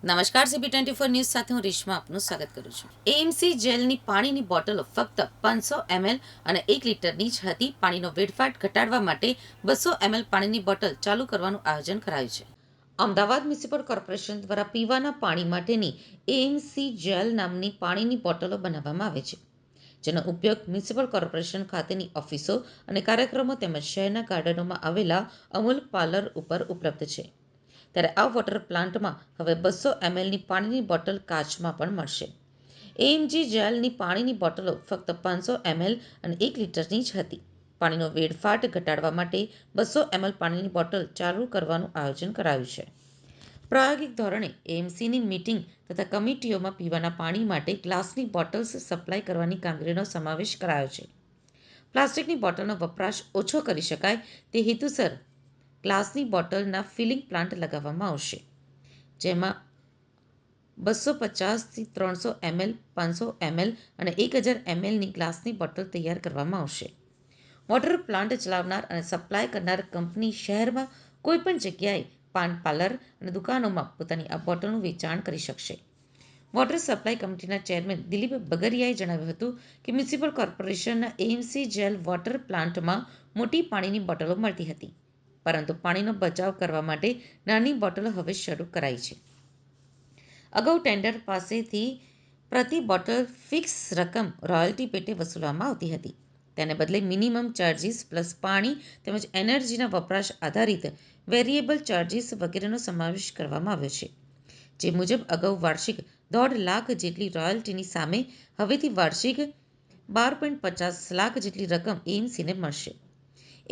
નમસ્કાર, CP24 news સાથે હું રેશમા આપનું સ્વાગત કરું છું. એએમસી જેલની પાણીની બોટલો ફક્ત 500 ml અને 1 લીટરની જ હતી. પાણીનો વેડફાટ ઘટાડવા માટે 200 ml પાણીની બોટલ ચાલુ કરવાનું આયોજન કરાયું છે. અમદાવાદ મ્યુનિસિપલ કોર્પોરેશન દ્વારા પીવાના પાણી માટેની એએમસી જેલ નામની પાણીની બોટલો બનાવવામાં આવે છે, જેનો ઉપયોગ મ્યુનિસિપલ કોર્પોરેશન ખાતેની ઓફિસો અને કાર્યક્રમો તેમજ શહેરના ગાર્ડનોમાં આવેલા અમૂલ પાર્લર ઉપર ઉપલબ્ધ છે. ત્યારે આ વોટર પ્લાન્ટમાં હવે 200 mlની પાણીની બોટલ કાચમાં પણ મળશે. એએમસી જેલની પાણીની બોટલો ફક્ત 500 ml અને 1 લીટરની જ હતી. પાણીનો વેડફાટ ઘટાડવા માટે 200 ml પાણીની બોટલ ચાલુ કરવાનું આયોજન કરાયું છે. પ્રાયોગિક ધોરણે એએમસીની મીટિંગ તથા કમિટીઓમાં પીવાના પાણી માટે ગ્લાસની બોટલ્સ સપ્લાય કરવાની કામગીરીનો સમાવેશ કરાયો છે. પ્લાસ્ટિકની બોટલનો વપરાશ ઓછો કરી શકાય તે હેતુસર ગ્લાસની બોટલના ફિલિંગ પ્લાન્ટ લગાવવામાં આવશે, જેમાં 250થી 300 ml, 500 ml અને 1000 mlની ગ્લાસની બોટલ તૈયાર કરવામાં આવશે. વોટર પ્લાન્ટ ચલાવનાર અને સપ્લાય કરનાર કંપની શહેરમાં કોઈપણ જગ્યાએ પાન પાર્લર અને દુકાનોમાં પોતાની આ બોટલનું વેચાણ કરી શકશે. વોટર સપ્લાય કમિટીના ચેરમેન દિલીપ બગરિયાએ જણાવ્યું હતું કે મ્યુનિસિપલ કોર્પોરેશનના એએમસી જેલ વોટર પ્લાન્ટમાં મોટી પાણીની બોટલો મળતી હતી, પરંતુ પાણીનો બચાવ કરવા માટે નાની બોટલો હવે શરૂ કરાઈ છે. અગાઉ ટેન્ડર પાસેથી પ્રતિ બોટલ ફિક્સ રકમ રોયલ્ટી પેટે વસૂલવામાં આવતી હતી. તેને બદલે મિનિમમ ચાર્જિસ પ્લસ પાણી તેમજ એનર્જીના વપરાશ આધારિત વેરિયેબલ ચાર્જિસ વગેરેનો સમાવેશ કરવામાં આવ્યો છે. જે મુજબ અગાઉ વાર્ષિક 1.5 લાખ જેટલી રોયલ્ટીની સામે હવેથી વાર્ષિક 12.50 લાખ જેટલી રકમ એએમસીને મળશે.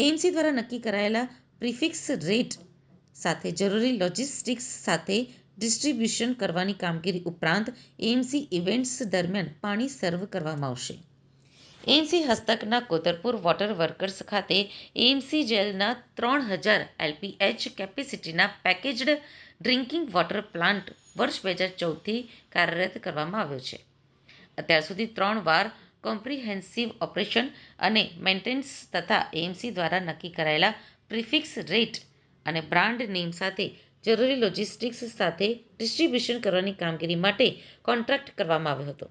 એએમસી દ્વારા નક્કી કરાયેલા પ્રિફિક્સ રેટ સાથે જરૂરી લોજિસ્ટિક્સ સાથે ડિસ્ટ્રીબ્યુશન કરવાની કામગીરી ઉપરાંત એએમસી ઇવેન્ટ્સ દરમિયાન પાણી સર્વ કરવામાં આવશે. એએમસી હસ્તકના કોતરપુર વોટર વર્કર્સ ખાતે એએમસી જેલના 3000 LPH કેપેસિટીના પેકેજ્ડ ડ્રિંકિંગ વોટર પ્લાન્ટ વર્ષ 2014થી કાર્યરત કરવામાં આવ્યો છે. અત્યાર સુધી 3 વાર કોમ્પ્રિહેન્સિવ ઓપરેશન અને મેન્ટેનન્સ તથા એએમસી દ્વારા નક્કી કરાયેલા પ્રિફિક્સ રેટ અને બ્રાન્ડ નેમ સાથે જરૂરી લોજિસ્ટિક્સ સાથે ડિસ્ટ્રીબ્યુશન કરવાની કામગીરી માટે કોન્ટ્રાક્ટ કરવામાં આવ્યો હતો.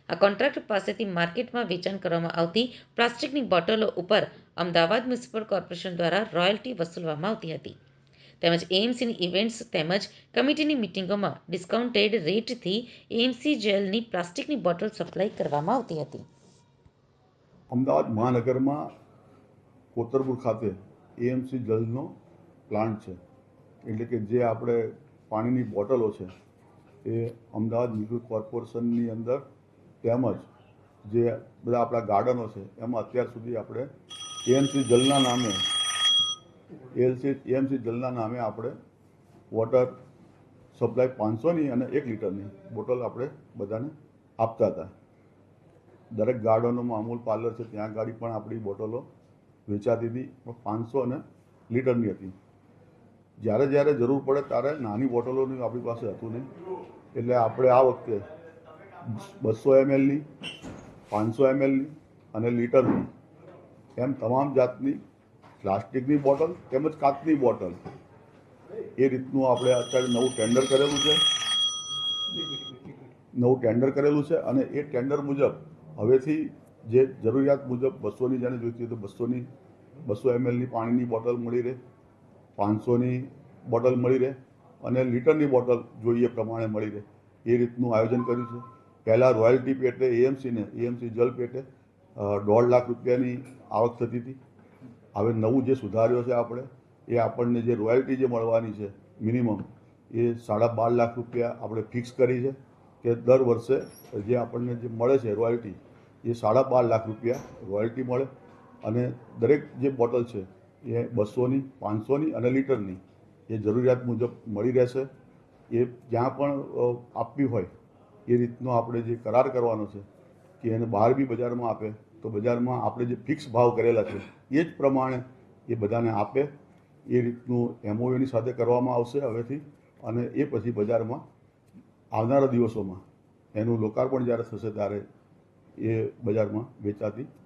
આ કોન્ટ્રાક્ટ પાસેથી માર્કેટમાં વેચાણ કરવામાં આવતી પ્લાસ્ટિકની બોટલો ઉપર અમદાવાદ મ્યુનિસિપલ કોર્પોરેશન દ્વારા રોયલ્ટી વસૂલવામાં આવતી હતી, તેમજ એએમસીની ઇવેન્ટ્સ તેમજ કમિટીની મિટિંગોમાં ડિસ્કાઉન્ટેડ રેટથી એએમસી જેલની પ્લાસ્ટિકની બોટલ સપ્લાય કરવામાં આવતી હતી. અમદાવાદ મહાનગરમાં કોતરપુર ખાતે એએમસી જલનો પ્લાન્ટ છે, એટલે કે જે આપણે પાણીની બોટલો છે એ અમદાવાદ મ્યુનિસિપલ કોર્પોરેશનની અંદર તેમજ જે બધા આપણા ગાર્ડનો છે એમાં અત્યાર સુધી આપણે એએમસી જલના નામે આપણે વોટર સપ્લાય 500ની અને 1 લીટરની બોટલ આપણે બધાને આપતા હતા. દરેક ગાર્ડનોમાં અમૂલ પાર્લર છે ત્યાં ગાડી પણ આપણી બોટલો વેચાતી હતી, પણ 500 અને લીટરની હતી. જ્યારે જરૂર પડે ત્યારે નાની બોટલોની આપણી પાસે હતું નહીં, એટલે આપણે આ વખતે 200 mlની, 500 mlની અને લીટરની એમ તમામ જાતની પ્લાસ્ટિકની બોટલ તેમજ કાચની બોટલ એ રીતનું આપણે અત્યારે નવું ટેન્ડર કરેલું છે અને એ ટેન્ડર મુજબ હવેથી જે જરૂરિયાત મુજબ 200ની જેને જોઈતી હોય તો 200 mlની પાણીની બોટલ મળી રહે, 500ની બોટલ મળી રહે અને લીટરની બોટલ જોઈએ પ્રમાણે મળી રહે એ રીતનું આયોજન કર્યું છે. પહેલાં રોયલ્ટી પેટે એએમસી જલ પેટે 1.5 લાખ રૂપિયાની આવક થતી હતી. હવે નવું જે સુધાર્યો છે આપણે એ આપણને જે રોયલ્ટી જે મળવાની છે મિનિમમ એ 12.5 લાખ રૂપિયા આપણે ફિક્સ કરી છે કે દર વર્ષે જે આપણને જે મળે છે રોયલ્ટી એ 12.5 લાખ રૂપિયા રોયલ્ટી મળે અને દરેક જે બોટલ છે એ 200ની, 500ની અને લીટરની એ જરૂરિયાત મુજબ મળી રહેશે. એ જ્યાં પણ આપવી હોય એ રીતનો આપણે જે કરાર કરવાનો છે કે એને બહાર બી બજારમાં આપે તો બજારમાં આપણે જે ફિક્સ ભાવ કરેલા છે એ જ પ્રમાણે એ બધાને આપે એ રીતનું એમઓયુની સાથે કરવામાં આવશે હવેથી. અને એ પછી બજારમાં આવનારા દિવસોમાં એનું લોકાર્પણ જ્યારે થશે ત્યારે એ બજારમાં વેચાતી